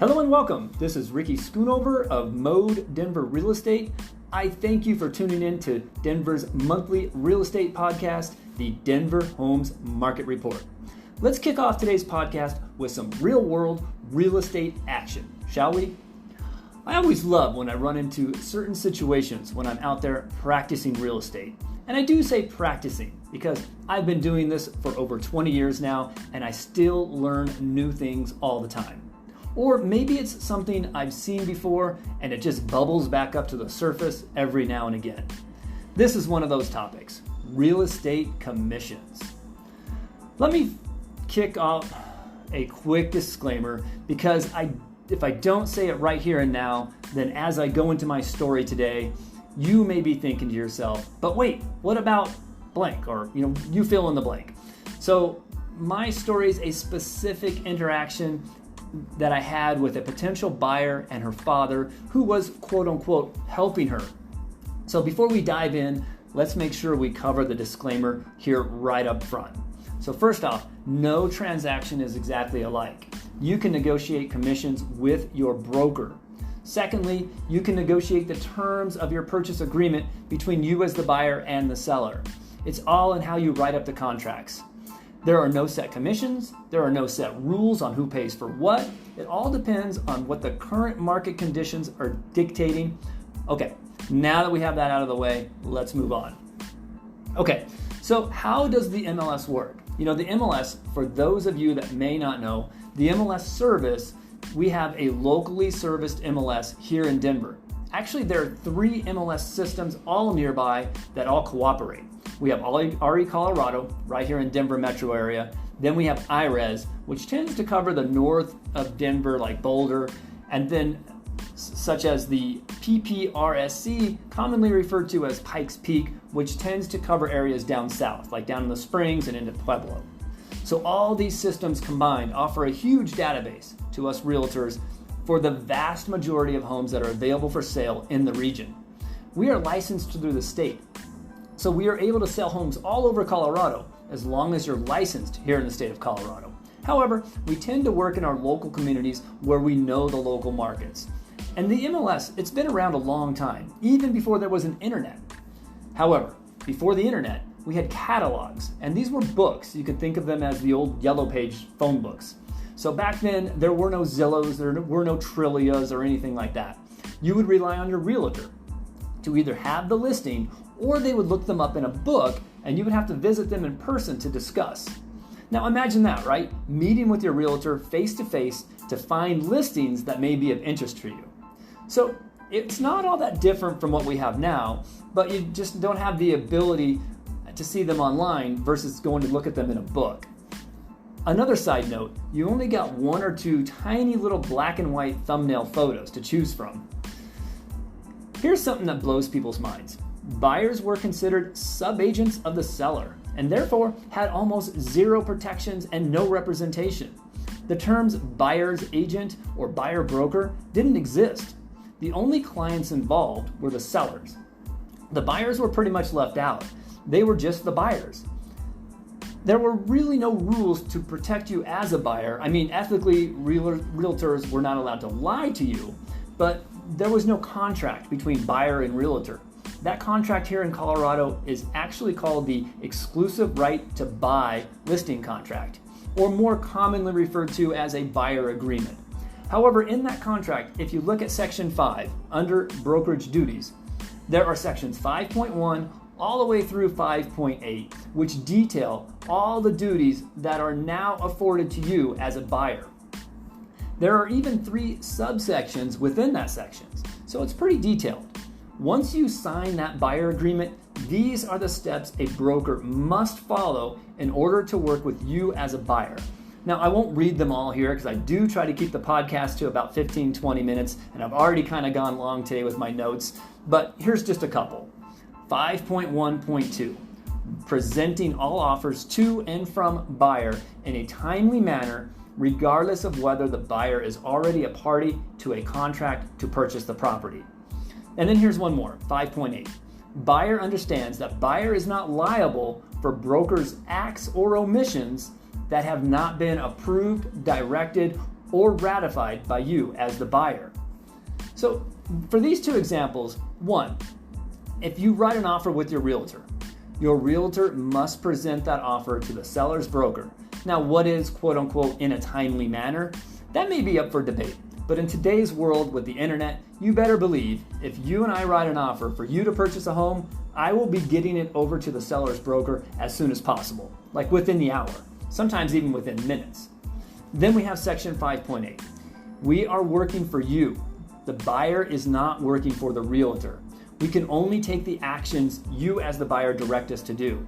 Hello and welcome. This is Ricky.Schoonover of Mode Denver Real Estate. I thank you for tuning in to Denver's monthly real estate podcast, the Denver Homes Market Report. Let's kick off today's podcast with some real-world real estate action, shall we? I always love when I run into certain situations when I'm out there practicing real estate. And I do say practicing because I've been doing this for over 20 years now and I still learn new things all the time. Or maybe it's something I've seen before and it just bubbles back up to the surface every now and again. This is one of those topics, real estate commissions. Let me kick off a quick disclaimer because if I don't say it right here and now, then as I go into my story today, you may be thinking to yourself, but wait, what about blank? Or, you fill in the blank. So my story is a specific interaction that I had with a potential buyer and her father who was quote unquote helping her. So before we dive in, let's make sure we cover the disclaimer here right up front. So first off, no transaction is exactly alike. You can negotiate commissions with your broker. Secondly, you can negotiate the terms of your purchase agreement between you as the buyer and the seller. It's all in how you write up the contracts. There are no set commissions. There are no set rules on who pays for what. It all depends on what the current market conditions are dictating. Okay, now that we have that out of the way, let's move on. Okay, so how does the MLS work? The MLS, for those of you that may not know, the MLS service, we have a locally serviced MLS here in Denver. Actually, there are 3 MLS systems all nearby that all cooperate. We have RE Colorado right here in Denver metro area. Then we have IRES, which tends to cover the north of Denver like Boulder, and then such as the PPRSC, commonly referred to as Pikes Peak, which tends to cover areas down south, like down in the Springs and into Pueblo. So all these systems combined offer a huge database to us realtors for the vast majority of homes that are available for sale in the region. We are licensed through the state, so we are able to sell homes all over Colorado as long as you're licensed here in the state of Colorado. However, we tend to work in our local communities where we know the local markets. And the MLS, it's been around a long time, even before there was an internet. However, before the internet, we had catalogs, and these were books. You could think of them as the old yellow page phone books. So back then, there were no Zillows, there were no Trillias or anything like that. You would rely on your realtor to either have the listing or they would look them up in a book and you would have to visit them in person to discuss. Now imagine that, right? Meeting with your realtor face to face to find listings that may be of interest for you. So it's not all that different from what we have now, but you just don't have the ability to see them online versus going to look at them in a book. Another side note, you only got 1 or 2 tiny little black and white thumbnail photos to choose from. Here's something that blows people's minds. Buyers were considered sub-agents of the seller and therefore had almost zero protections and no representation. The terms buyer's agent or buyer broker didn't exist. The only clients involved were the sellers. The buyers were pretty much left out. They were just the buyers. There were really no rules to protect you as a buyer. I mean, ethically, realtors were not allowed to lie to you, but there was no contract between buyer and realtor. That contract here in Colorado is actually called the exclusive right to buy listing contract, or more commonly referred to as a buyer agreement. However, in that contract, if you look at section 5 under brokerage duties, there are sections 5.1 all the way through 5.8, which detail all the duties that are now afforded to you as a buyer. There are even 3 subsections within that section, so it's pretty detailed. Once you sign that buyer agreement, these are the steps a broker must follow in order to work with you as a buyer. Now, I won't read them all here because I do try to keep the podcast to about 15-20 minutes, and I've already kind of gone long today with my notes, but here's just a couple. 5.1.2, presenting all offers to and from buyer in a timely manner, regardless of whether the buyer is already a party to a contract to purchase the property. And then here's one more, 5.8. Buyer understands that buyer is not liable for broker's acts or omissions that have not been approved, directed, or ratified by you as the buyer. So for these two examples, one, if you write an offer with your realtor must present that offer to the seller's broker. Now, what is quote unquote in a timely manner? That may be up for debate. But in today's world with the internet, you better believe if you and I write an offer for you to purchase a home, I will be getting it over to the seller's broker as soon as possible, like within the hour, sometimes even within minutes. Then we have section 5.8. We are working for you. The buyer is not working for the realtor. We can only take the actions you as the buyer direct us to do.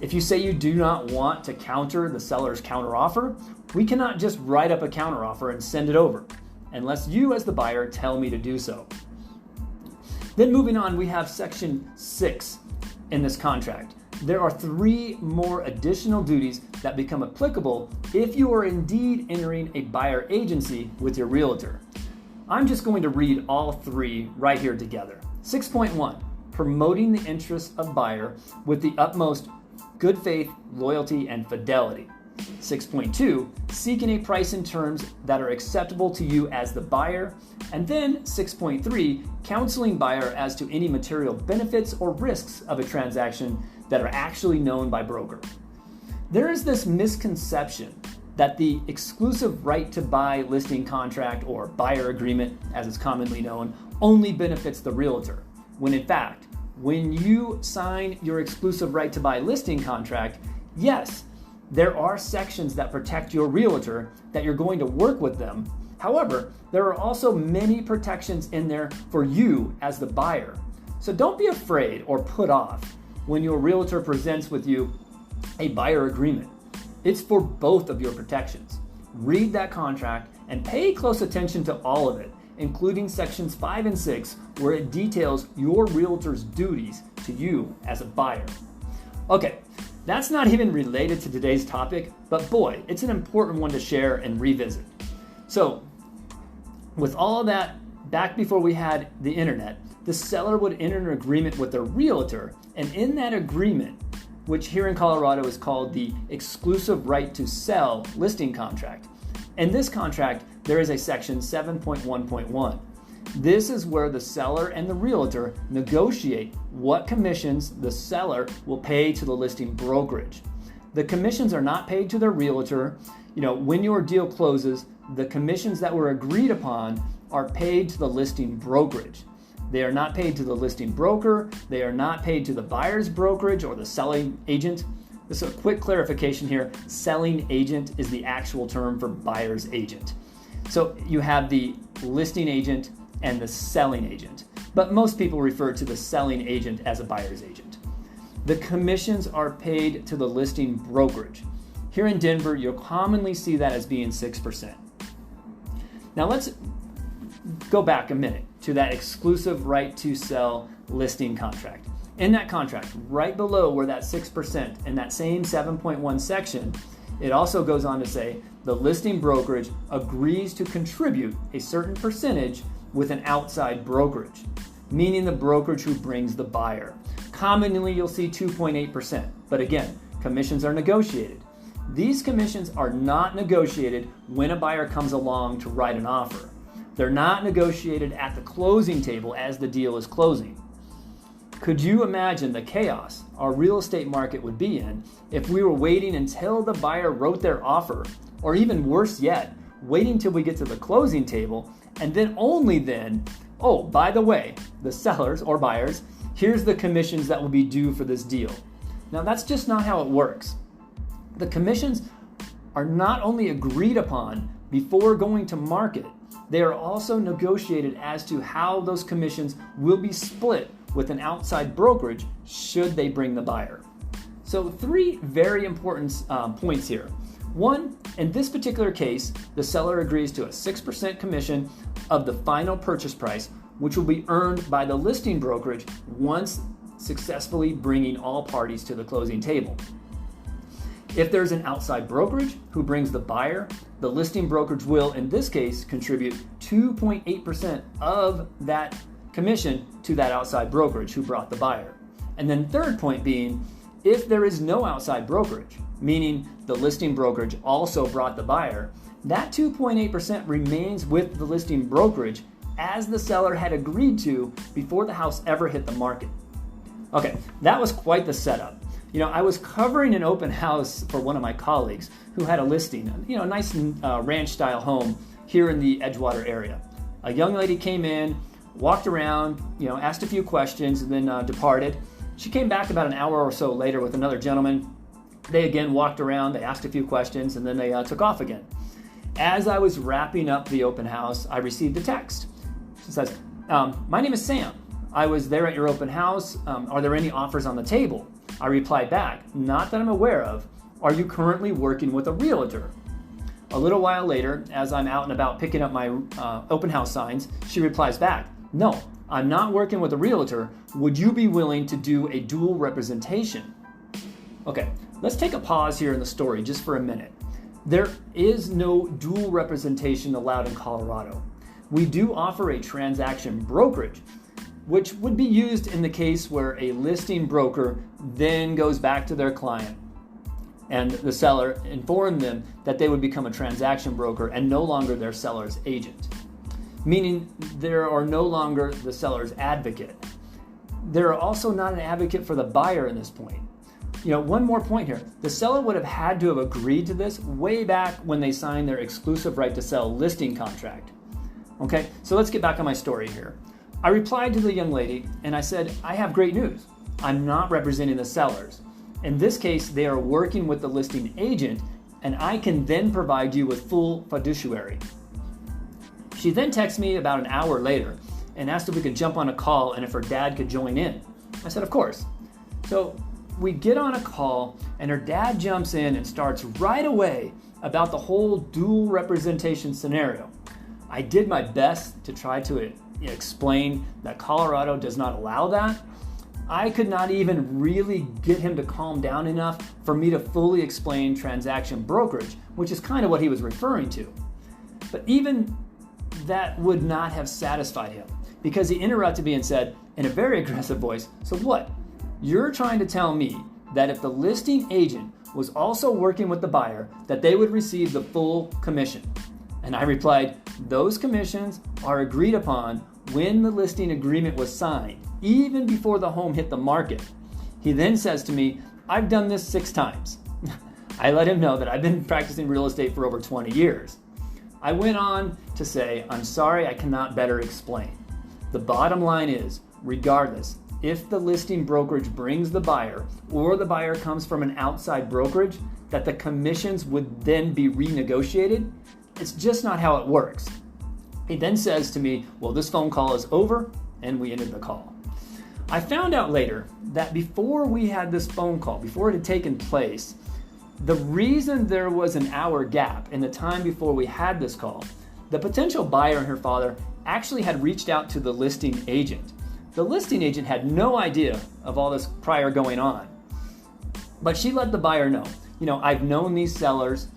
If you say you do not want to counter the seller's counteroffer, we cannot just write up a counteroffer and send it over, unless you as the buyer tell me to do so. Then moving on, we have section 6 in this contract. There are 3 more additional duties that become applicable if you are indeed entering a buyer agency with your realtor. I'm just going to read all 3 right here together. 6.1, promoting the interests of buyer with the utmost good faith, loyalty, and fidelity. 6.2, seeking a price and terms that are acceptable to you as the buyer. And then 6.3, counseling buyer as to any material benefits or risks of a transaction that are actually known by broker. There is this misconception that the exclusive right to buy listing contract or buyer agreement, as it's commonly known, only benefits the realtor, when in fact, when you sign your exclusive right to buy listing contract, yes, there are sections that protect your realtor that you're going to work with them. However, there are also many protections in there for you as the buyer. So don't be afraid or put off when your realtor presents with you a buyer agreement. It's for both of your protections. Read that contract and pay close attention to all of it, including sections 5 and 6, where it details your realtor's duties to you as a buyer. Okay, that's not even related to today's topic, but boy, it's an important one to share and revisit. So, with all of that, back before we had the internet, the seller would enter an agreement with their realtor, and in that agreement, which here in Colorado is called the exclusive right to sell listing contract. In this contract, there is a section 7.1.1. This is where the seller and the realtor negotiate what commissions the seller will pay to the listing brokerage. The commissions are not paid to their realtor. When your deal closes, the commissions that were agreed upon are paid to the listing brokerage. They are not paid to the listing broker. They are not paid to the buyer's brokerage or the selling agent. This is a quick clarification here. Selling agent is the actual term for buyer's agent. So you have the listing agent and the selling agent, but most people refer to the selling agent as a buyer's agent. The commissions are paid to the listing brokerage. Here in Denver, you'll commonly see that as being 6%. Now let's go back a minute to that exclusive right to sell listing contract. In that contract, right below where that 6% in that same 7.1 section, it also goes on to say the listing brokerage agrees to contribute a certain percentage with an outside brokerage, meaning the brokerage who brings the buyer. Commonly, you'll see 2.8%, but again, commissions are negotiated. These commissions are not negotiated when a buyer comes along to write an offer. They're not negotiated at the closing table as the deal is closing. Could you imagine the chaos our real estate market would be in if we were waiting until the buyer wrote their offer, or even worse yet, waiting till we get to the closing table, and then only then, oh, by the way, the sellers or buyers, here's the commissions that will be due for this deal. Now that's just not how it works. The commissions are not only agreed upon before going to market, they are also negotiated as to how those commissions will be split with an outside brokerage should they bring the buyer. So 3 very important points here. 1, in this particular case, the seller agrees to a 6% commission of the final purchase price, which will be earned by the listing brokerage once successfully bringing all parties to the closing table. If there's an outside brokerage who brings the buyer, the listing brokerage will, in this case, contribute 2.8% of that commission to that outside brokerage who brought the buyer. And then third point being, if there is no outside brokerage, meaning the listing brokerage also brought the buyer, that 2.8% remains with the listing brokerage as the seller had agreed to before the house ever hit the market. Okay, that was quite the setup. I was covering an open house for one of my colleagues who had a listing, a nice ranch-style home here in the Edgewater area. A young lady came in, walked around, asked a few questions, and then departed. She came back about an hour or so later with another gentleman. They again walked around, they asked a few questions, and then they took off again. As I was wrapping up the open house, I received a text. She says, "My name is Sam. I was there at your open house. Are there any offers on the table?" I replied back, "Not that I'm aware of. Are you currently working with a realtor?" A little while later, as I'm out and about picking up my open house signs, she replies back, "No, I'm not working with a realtor. Would you be willing to do a dual representation?" Okay, let's take a pause here in the story just for a minute. There is no dual representation allowed in Colorado. We do offer a transaction brokerage, which would be used in the case where a listing broker then goes back to their client and the seller informed them that they would become a transaction broker and no longer their seller's agent, meaning they are no longer the seller's advocate. They're also not an advocate for the buyer in this point. One more point here. The seller would have had to have agreed to this way back when they signed their exclusive right to sell listing contract. Okay, so let's get back on my story here. I replied to the young lady and I said, "I have great news. I'm not representing the sellers. In this case, they are working with the listing agent and I can then provide you with full fiduciary." She then texted me about an hour later and asked if we could jump on a call and if her dad could join in. I said, "Of course." So we get on a call and her dad jumps in and starts right away about the whole dual representation scenario. I did my best to try to explain that Colorado does not allow that. I could not even really get him to calm down enough for me to fully explain transaction brokerage, which is kind of what he was referring to. But even that would not have satisfied him because he interrupted me and said in a very aggressive voice, "So what? You're trying to tell me that if the listing agent was also working with the buyer, that they would receive the full commission?" And I replied, "Those commissions are agreed upon when the listing agreement was signed, even before the home hit the market." He then says to me, "I've done this 6 times. I let him know that I've been practicing real estate for over 20 years. I went on to say, "I'm sorry, I cannot better explain. The bottom line is, regardless, if the listing brokerage brings the buyer or the buyer comes from an outside brokerage, that the commissions would then be renegotiated. It's just not how it works." He then says to me, "Well, this phone call is over," and we ended the call. I found out later that before we had this phone call, before it had taken place, the reason there was an hour gap in the time before we had this call, the potential buyer and her father actually had reached out to the listing agent. The listing agent had no idea of all this prior going on, but she let the buyer know, "I've known these sellers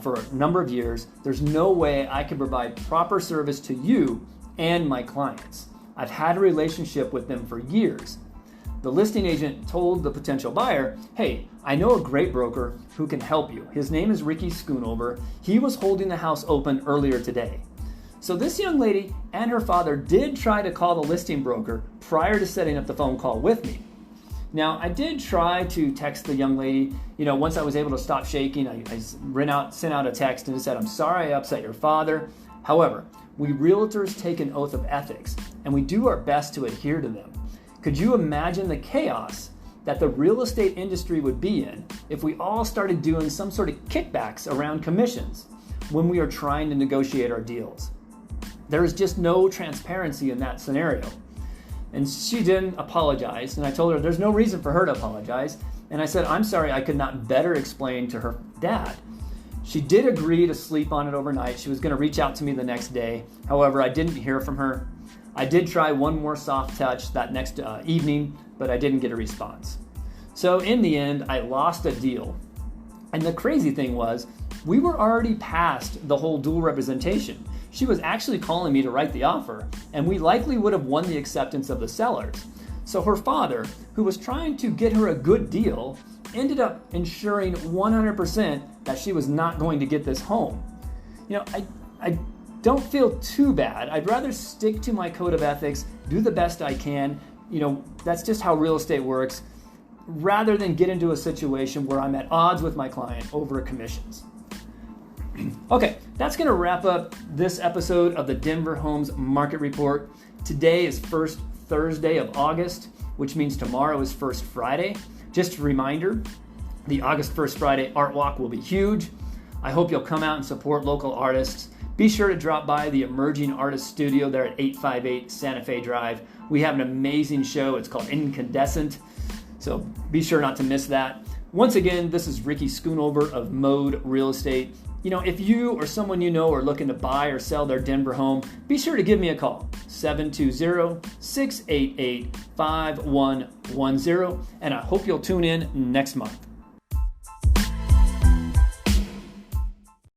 for a number of years. There's no way I can provide proper service to you and my clients. I've had a relationship with them for years." The listing agent told the potential buyer, "Hey, I know a great broker who can help you. His name is Ricky.Schoonover. He was holding the house open earlier today." So this young lady and her father did try to call the listing broker prior to setting up the phone call with me. Now, I did try to text the young lady. Once I was able to stop shaking, I sent out a text and said, "I'm sorry I upset your father. However, we realtors take an oath of ethics, and we do our best to adhere to them. Could you imagine the chaos that the real estate industry would be in if we all started doing some sort of kickbacks around commissions when we are trying to negotiate our deals? There is just no transparency in that scenario." And she didn't apologize, and I told her there's no reason for her to apologize. And I said, "I'm sorry I could not better explain to her dad." She did agree to sleep on it overnight. She was going to reach out to me the next day. However, I didn't hear from her. I did try one more soft touch that next evening, but I didn't get a response. So in the end, I lost a deal. And the crazy thing was, we were already past the whole dual representation. She was actually calling me to write the offer, and we likely would have won the acceptance of the sellers. So her father, who was trying to get her a good deal, ended up ensuring 100% that she was not going to get this home. I don't feel too bad. I'd rather stick to my code of ethics, do the best I can. That's just how real estate works, rather than get into a situation where I'm at odds with my client over commissions. Okay, that's going to wrap up this episode of the Denver Homes Market Report. Today is first Thursday of August, which means tomorrow is first Friday. Just a reminder, the August 1st Friday Art Walk will be huge. I hope you'll come out and support local artists. Be sure to drop by the Emerging Artist Studio there at 858 Santa Fe Drive. We have an amazing show. It's called Incandescent, so be sure not to miss that. Once again, this is Ricky Schoonover of Mode Real Estate. If you or someone you know are looking to buy or sell their Denver home, be sure to give me a call, 720-688-5110, and I hope you'll tune in next month.